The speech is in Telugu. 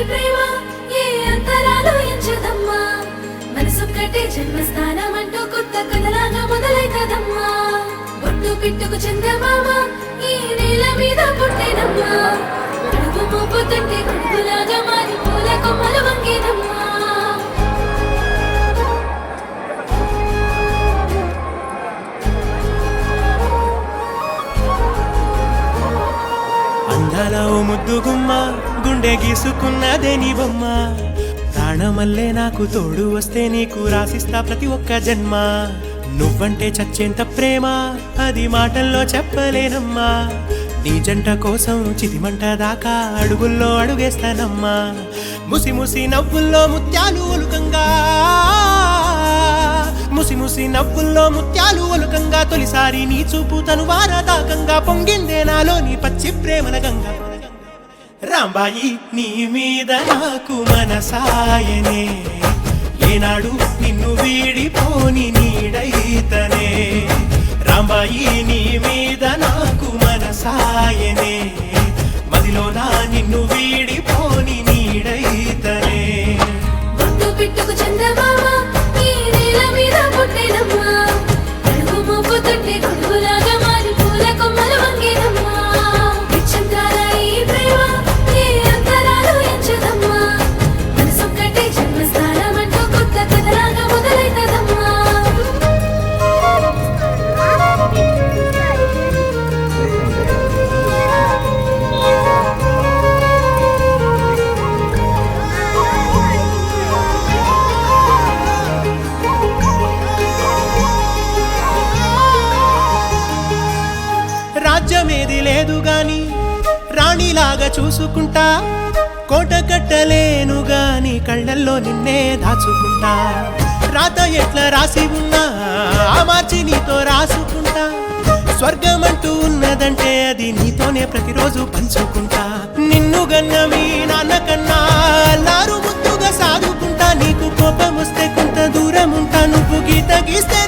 ప్రేమ ఏ అంతరాలు ఎంచదమ్మా మనసొక్కటే జన్మస్థానం అంటూ కొత్త కథలాగా మొదలైతదమ్మా ఒట్టు పిట్టుకు చందమామ ఈ నేల మీద పుట్టేనమ్మా అడుగు మోపుతుంటే కొడుకులాగా మారి పూల కొమ్మలు వంగేదమ్మా అందాల ఓ ముద్దుగుమ్మ గుండె గీసుకున్నదే నీ బొమ్మ ప్రాణమల్లే నాకు తోడు వస్తే నీకు రాసిస్తా ప్రతి ఒక్క జన్మ నువ్వంటే చచ్చేంత ప్రేమ అది మాటల్లో చెప్పలేనమ్మా నీ జంట కోసం చితిమంట దాకా అడుగుల్లో అడుగేస్తానమ్మా ముసి ముసి నవ్వుల్లో ముత్యాలు ఒలుకంగా ముసి ముసి నవ్వుల్లో ముత్యాలు ఒలుకంగా తొలిసారి నీ చూపు తను వారదాకంగా పొంగిందే నాలో నీ పచ్చి ప్రేమల గంగా రాంబాయి నీ మీద నాకు మనసాయనే ఏనాడు నిన్ను వీడిపోని నీడైతనే రాంబాయి నీ మీద నాకు మనసాయనే మదిలోన నిన్ను వీడిపోని నీడైతనే ఒట్టు పిట్టుకు చందమామ ఈ నేల మీద పుట్టేనమ్మా అడుగు మోపుతుంటే కొడుకులాగా మారి పూల కొమ్మలు వంగేదమ్మా విచిత్రాల ఈ ప్రేమ ఏ అంతరాలు ఎంచదమ్మా మనసొక్కటే జన్మస్థానం అంటూ కొత్త కథలాగా మొదలైతదమ్మా రాజ్యమేది లేదు గాని రాణిలాగా చూసుకుంటా కోట కట్టలేను గాని కళ్ళల్లో నిన్నే దాచుకుంటా రాత ఎట్లా రాసి ఉన్నా ఆ మార్చి నీతో రాసుకుంటా స్వర్గమంటూ ఉన్నదంటే అది నీతోనే ప్రతిరోజు పంచుకుంటా నిన్ను గన్న మీ నాన్న కన్నా లారు ముద్దుగా సాదుకుంటా నీకు కోపం వస్తే కొంత దూరం ఉంటా నువ్వు గీత గీస్తే